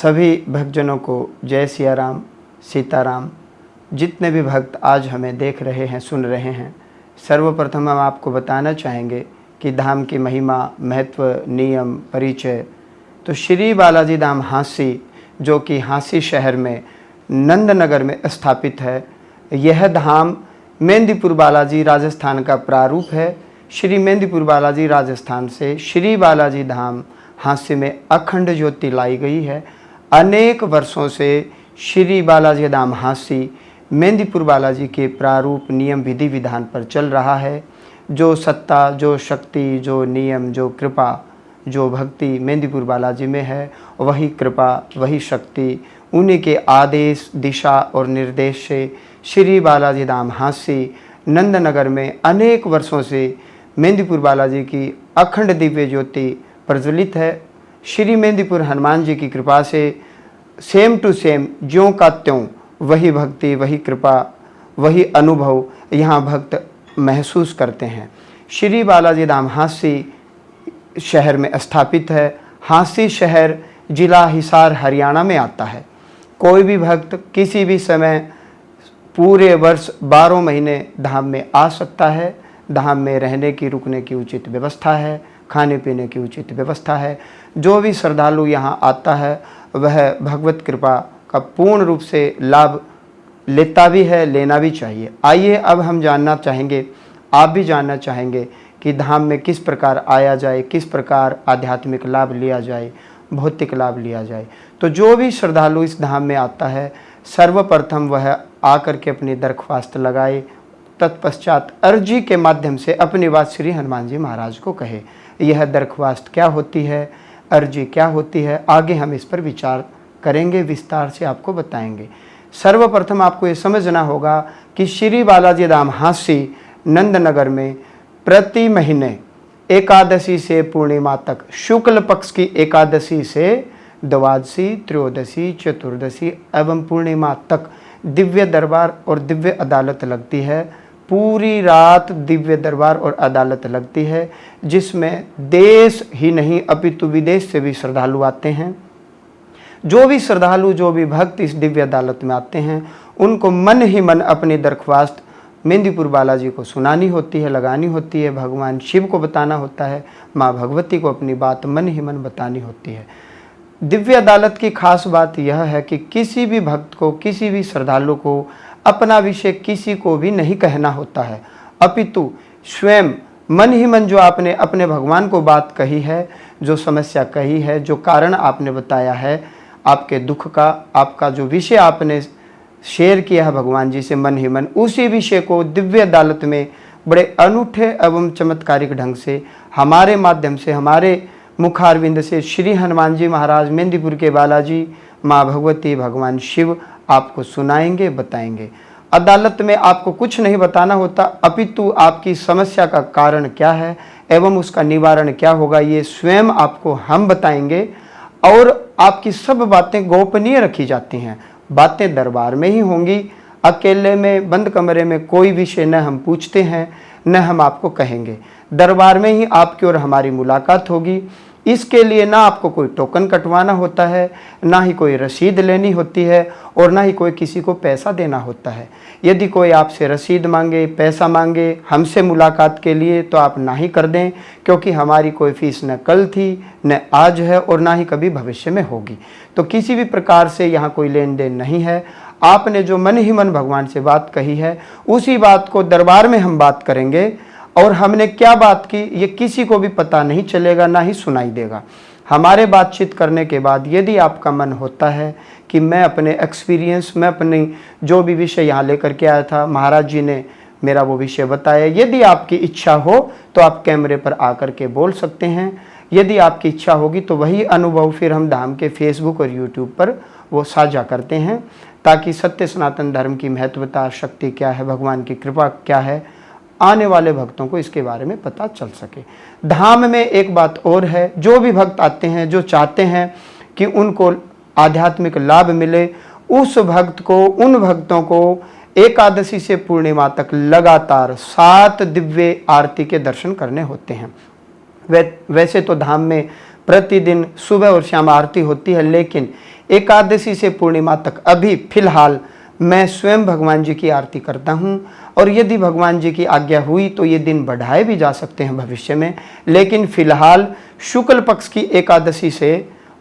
सभी भक्तजनों को जय सिया राम, सीताराम। जितने भी भक्त आज हमें देख रहे हैं, सुन रहे हैं, सर्वप्रथम हम आपको बताना चाहेंगे कि धाम की महिमा, महत्व, नियम, परिचय। तो श्री बालाजी धाम हांसी, जो कि हांसी शहर में नंदनगर में स्थापित है, यह धाम मेंदीपुर बालाजी राजस्थान का प्रारूप है। श्री मेंदीपुर बालाजी राजस्थान से श्री बालाजी धाम हांसी में अखंड ज्योति लाई गई है। अनेक वर्षों से श्री बालाजी धाम हांसी मेंदीपुर बालाजी के प्रारूप, नियम, विधि विधान पर चल रहा है। जो सत्ता, जो शक्ति, जो नियम, जो कृपा, जो भक्ति मेंदीपुर बालाजी में है, वही कृपा, वही शक्ति, उन्हीं के आदेश, दिशा और निर्देश से श्री बालाजी धाम हांसी नंदनगर में अनेक वर्षों से मेंदीपुर बालाजी की अखंड दिव्य ज्योति प्रज्वलित है। श्री मेंदीपुर हनुमान जी की कृपा से सेम टू सेम, ज्यों का त्यों, वही भक्ति, वही कृपा, वही अनुभव यहाँ भक्त महसूस करते हैं। श्री बालाजी धाम हांसी शहर में स्थापित है। हांसी शहर जिला हिसार हरियाणा में आता है। कोई भी भक्त किसी भी समय पूरे वर्ष 12 महीने धाम में आ सकता है। धाम में रहने की, रुकने की उचित व्यवस्था है, खाने पीने की उचित व्यवस्था है। जो भी श्रद्धालु यहाँ आता है वह भगवत कृपा का पूर्ण रूप से लाभ लेता भी है, लेना भी चाहिए। आइए अब हम जानना चाहेंगे, आप भी जानना चाहेंगे कि धाम में किस प्रकार आया जाए, किस प्रकार आध्यात्मिक लाभ लिया जाए, भौतिक लाभ लिया जाए। तो जो भी श्रद्धालु इस धाम में आता है, सर्वप्रथम वह आकर के अपनी दरख्वास्त लगाए, तत्पश्चात अर्जी के माध्यम से अपनी बात श्री हनुमान जी महाराज को कहे। यह दरख्वास्त क्या होती है, अर्जी क्या होती है, आगे हम इस पर विचार करेंगे, विस्तार से आपको बताएंगे। सर्वप्रथम आपको ये समझना होगा कि श्री बालाजी धाम हांसी नंदनगर में प्रति महीने एकादशी से पूर्णिमा तक, शुक्ल पक्ष की एकादशी से द्वादशी, त्रयोदशी, चतुर्दशी एवं पूर्णिमा तक दिव्य दरबार और दिव्य अदालत लगती है। पूरी रात दिव्य दरबार और अदालत लगती है, जिसमें देश ही नहीं अपितु विदेश से भी श्रद्धालु आते हैं। जो भी श्रद्धालु, जो भी भक्त इस दिव्य अदालत में आते हैं, उनको मन ही मन अपनी दरख्वास्त मेंदीपुर बालाजी को सुनानी होती है, लगानी होती है, भगवान शिव को बताना होता है, माँ भगवती को अपनी बात मन ही मन बतानी होती है। दिव्य अदालत की खास बात यह है कि किसी भी भक्त को, किसी भी श्रद्धालु को अपना विषय किसी को भी नहीं कहना होता है, अपितु स्वयं मन ही मन जो आपने अपने भगवान को बात कही है, जो समस्या कही है, जो कारण आपने बताया है, आपके दुख का, आपका जो विषय आपने शेयर किया है भगवान जी से मन ही मन, उसी विषय को दिव्य अदालत में बड़े अनूठे एवं चमत्कारिक ढंग से हमारे माध्यम से, हमारे मुखारविंद से श्री हनुमान जी महाराज, मेंदीपुर के बालाजी, माँ भगवती, भगवान शिव आपको सुनाएंगे, बताएंगे। अदालत में आपको कुछ नहीं बताना होता, अपितु आपकी समस्या का कारण क्या है एवं उसका निवारण क्या होगा, ये स्वयं आपको हम बताएंगे। और आपकी सब बातें गोपनीय रखी जाती हैं। बातें दरबार में ही होंगी, अकेले में बंद कमरे में कोई विषय न हम पूछते हैं, न हम आपको कहेंगे। दरबार में ही आपकी और हमारी मुलाकात होगी। इसके लिए ना आपको कोई टोकन कटवाना होता है, ना ही कोई रसीद लेनी होती है, और ना ही कोई किसी को पैसा देना होता है। यदि कोई आपसे रसीद मांगे, पैसा मांगे हमसे मुलाकात के लिए, तो आप ना ही कर दें, क्योंकि हमारी कोई फीस न कल थी, न आज है, और ना ही कभी भविष्य में होगी। तो किसी भी प्रकार से यहाँ कोई लेन देन नहीं है। आपने जो मन ही मन भगवान से बात कही है, उसी बात को दरबार में हम बात करेंगे, और हमने क्या बात की ये किसी को भी पता नहीं चलेगा, ना ही सुनाई देगा। हमारे बातचीत करने के बाद यदि आपका मन होता है कि मैं अपने एक्सपीरियंस, मैं अपनी जो भी विषय यहाँ लेकर के आया था, महाराज जी ने मेरा वो विषय बताया, यदि आपकी इच्छा हो तो आप कैमरे पर आकर के बोल सकते हैं। यदि आपकी इच्छा होगी तो वही अनुभव फिर हम धाम के फेसबुक और यूट्यूब पर वो साझा करते हैं, ताकि सत्य सनातन धर्म की महत्वता, शक्ति क्या है, भगवान की कृपा क्या है, आने वाले भक्तों को इसके बारे में पता चल सके। धाम में एक बात और है, जो भी भक्त आते हैं, जो चाहते हैं कि उनको आध्यात्मिक लाभ मिले, उस भक्त को, उन भक्तों को एकादशी से पूर्णिमा तक लगातार 7 दिव्य आरती के दर्शन करने होते हैं। वैसे तो धाम में प्रतिदिन सुबह और शाम आरती होती है, लेकिन एकादशी से पूर्णिमा तक अभी फिलहाल मैं स्वयं भगवान जी की आरती करता हूँ। और यदि भगवान जी की आज्ञा हुई तो ये दिन बढ़ाए भी जा सकते हैं भविष्य में, लेकिन फिलहाल शुक्ल पक्ष की एकादशी से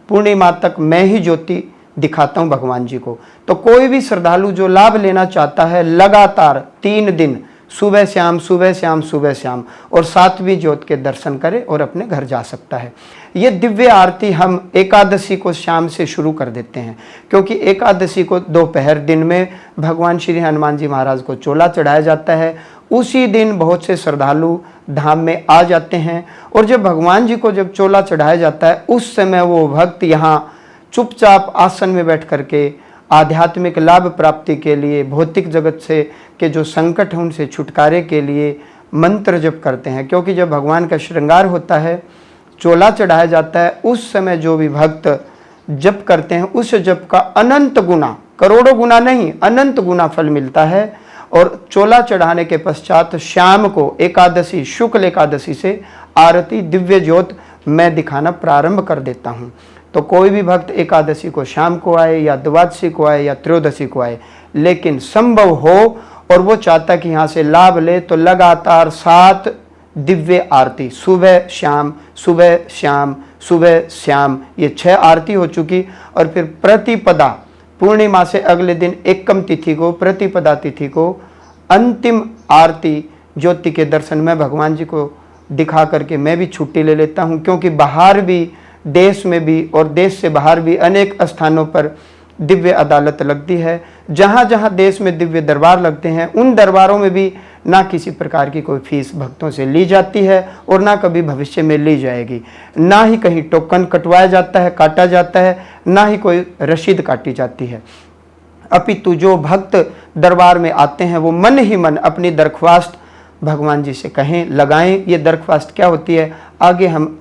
पूर्णिमा तक मैं ही ज्योति दिखाता हूँ भगवान जी को। तो कोई भी श्रद्धालु जो लाभ लेना चाहता है, लगातार 3 दिन सुबह शाम सुबह शाम सुबह शाम और 7वीं ज्योत के दर्शन करे और अपने घर जा सकता है। ये दिव्य आरती हम एकादशी को शाम से शुरू कर देते हैं, क्योंकि एकादशी को दोपहर दिन में भगवान श्री हनुमान जी महाराज को चोला चढ़ाया जाता है। उसी दिन बहुत से श्रद्धालु धाम में आ जाते हैं और जब भगवान जी को जब चोला चढ़ाया जाता है उस समय वो भक्त यहाँ चुपचाप आसन में बैठ करके आध्यात्मिक लाभ प्राप्ति के लिए, भौतिक जगत से के जो संकट हैं उनसे छुटकारे के लिए मंत्र जप करते हैं। क्योंकि जब भगवान का श्रृंगार होता है, चोला चढ़ाया जाता है, उस समय जो भी भक्त जप करते हैं उस जप का अनंत गुना, करोड़ों गुना नहीं, अनंत गुना फल मिलता है। और चोला चढ़ाने के पश्चात शाम को एकादशी, शुक्ल एकादशी से आरती दिव्य ज्योत मैं दिखाना प्रारंभ कर देता हूँ। तो कोई भी भक्त एकादशी को शाम को आए या द्वादशी को आए या त्रयोदशी को आए, लेकिन संभव हो और वो चाहता कि यहाँ से लाभ ले, तो लगातार 7 दिव्य आरती, सुबह शाम सुबह शाम सुबह शाम, ये 6 आरती हो चुकी। और फिर प्रतिपदा पूर्णिमा से अगले दिन एकम तिथि को, प्रतिपदा तिथि को अंतिम आरती ज्योति के दर्शन में भगवान जी को दिखा करके मैं भी छुट्टी ले लेता हूँ। क्योंकि बाहर भी, देश में भी और देश से बाहर भी अनेक स्थानों पर दिव्य अदालत लगती है। जहाँ जहाँ देश में दिव्य दरबार लगते हैं उन दरबारों में भी ना किसी प्रकार की कोई फीस भक्तों से ली जाती है और ना कभी भविष्य में ली जाएगी। ना ही कहीं टोकन कटवाया जाता है, काटा जाता है, ना ही कोई रसीद काटी जाती है। अपितु जो भक्त दरबार में आते हैं वो मन ही मन अपनी दरख्वास्त भगवान जी से कहें, लगाएं। ये दरख्वास्त क्या होती है आगे हम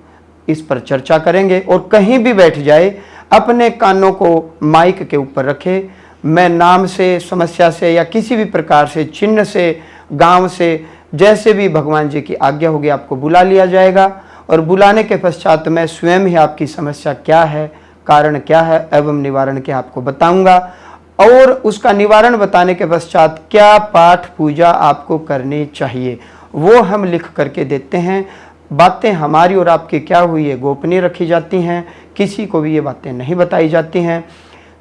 इस पर चर्चा करेंगे। और कहीं भी बैठ जाए अपने कानों को माइक के ऊपर रखे। मैं नाम से, समस्या से या किसी भी प्रकार से, चिन्ह से, गांव से, जैसे भी भगवान जी की आज्ञा होगी आपको बुला लिया जाएगा। और बुलाने के पश्चात मैं स्वयं ही आपकी समस्या क्या है, कारण क्या है एवं निवारण क्या आपको बताऊंगा। और उसका निवारण बताने के पश्चात क्या पाठ पूजा आपको करनी चाहिए वो हम लिख करके देते हैं। बातें हमारी और आपकी क्या हुई है गोपनीय रखी जाती हैं, किसी को भी ये बातें नहीं बताई जाती हैं।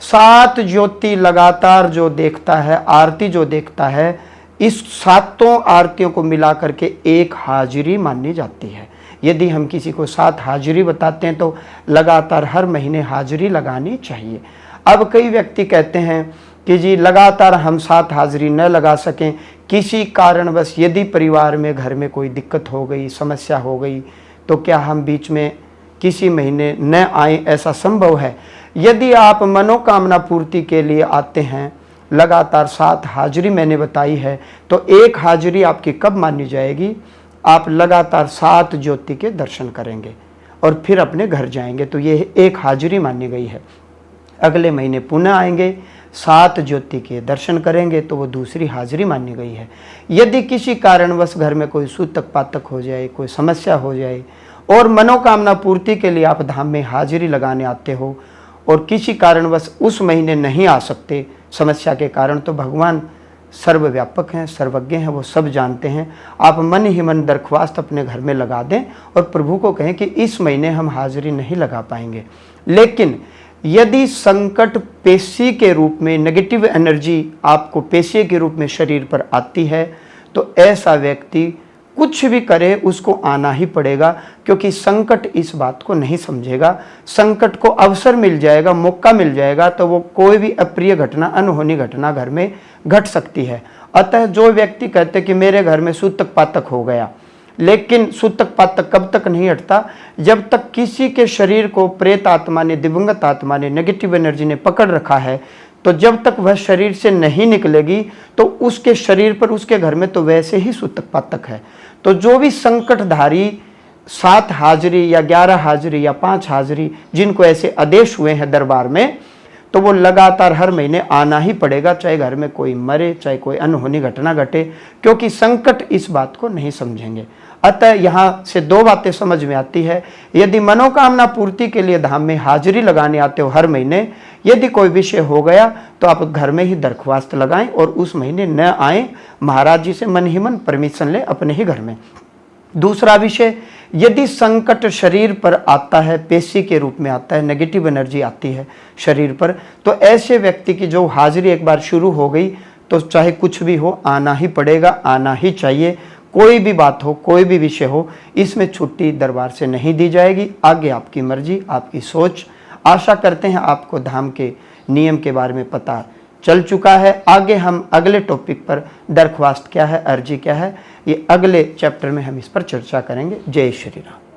7 ज्योति लगातार जो देखता है, आरती जो देखता है, इस 7 आरतियों को मिला करके एक हाजिरी मानी जाती है। यदि हम किसी को 7 हाजिरी बताते हैं तो लगातार हर महीने हाजिरी लगानी चाहिए। अब कई व्यक्ति कहते हैं कि जी लगातार हम 7 हाजिरी न लगा सकें, किसी कारणवश यदि परिवार में, घर में कोई दिक्कत हो गई, समस्या हो गई, तो क्या हम बीच में किसी महीने न आए? ऐसा संभव है। यदि आप मनोकामना पूर्ति के लिए आते हैं, लगातार 7 हाजिरी मैंने बताई है, तो एक हाजिरी आपकी कब मानी जाएगी? आप लगातार 7 ज्योति के दर्शन करेंगे और फिर अपने घर जाएंगे, तो ये एक हाजिरी मानी गई है। अगले महीने पुनः आएंगे, 7 ज्योति के दर्शन करेंगे, तो वो दूसरी हाजिरी मानी गई है। यदि किसी कारणवश घर में कोई सूतक पातक हो जाए, कोई समस्या हो जाए और मनोकामना पूर्ति के लिए आप धाम में हाजिरी लगाने आते हो और किसी कारणवश उस महीने नहीं आ सकते समस्या के कारण, तो भगवान सर्वव्यापक हैं, सर्वज्ञ हैं, वो सब जानते हैं। आप मन ही मन दरख्वास्त अपने घर में लगा दें और प्रभु को कहें कि इस महीने हम हाजिरी नहीं लगा पाएंगे। लेकिन यदि संकट पेशी के रूप में, नेगेटिव एनर्जी आपको पेशी के रूप में शरीर पर आती है, तो ऐसा व्यक्ति कुछ भी करे उसको आना ही पड़ेगा, क्योंकि संकट इस बात को नहीं समझेगा। संकट को अवसर मिल जाएगा, मौका मिल जाएगा, तो वो कोई भी अप्रिय घटना, अनहोनी घटना घर में घट सकती है। अतः जो व्यक्ति कहते कि मेरे घर में सूतक पातक हो गया, लेकिन सूतक पातक कब तक नहीं हटता? जब तक किसी के शरीर को प्रेत आत्मा ने, दिवंगत आत्मा ने, नेगेटिव एनर्जी ने पकड़ रखा है, तो जब तक वह शरीर से नहीं निकलेगी तो उसके शरीर पर, उसके घर में तो वैसे ही सूतक पातक है। तो जो भी संकटधारी 7 हाजिरी या 11 हाजिरी या 5 हाजिरी जिनको ऐसे आदेश हुए हैं दरबार में, तो वो लगातार हर महीने आना ही पड़ेगा, चाहे घर में कोई मरे, चाहे कोई अनहोनी घटना घटे, क्योंकि संकट इस बात को नहीं समझेंगे। अतः यहाँ से 2 बातें समझ में आती है। यदि मनोकामना पूर्ति के लिए धाम में हाजिरी लगाने आते हो हर महीने, यदि कोई विषय हो गया तो आप घर में ही दरख्वास्त लगाएं और उस महीने न आएं, महाराज जी से मन ही मन परमिशन लें अपने ही घर में। दूसरा विषय, यदि संकट शरीर पर आता है, पेशी के रूप में आता है, नेगेटिव एनर्जी आती है शरीर पर, तो ऐसे व्यक्ति की जो हाजिरी एक बार शुरू हो गई तो चाहे कुछ भी हो आना ही पड़ेगा, आना ही चाहिए। कोई भी बात हो, कोई भी विषय हो, इसमें छुट्टी दरबार से नहीं दी जाएगी। आगे आपकी मर्जी, आपकी सोच। आशा करते हैं आपको धाम के नियम के बारे में पता चल चुका है। आगे हम अगले टॉपिक पर दरख्वास्त क्या है, अर्जी क्या है, ये अगले चैप्टर में हम इस पर चर्चा करेंगे। जय श्री राम।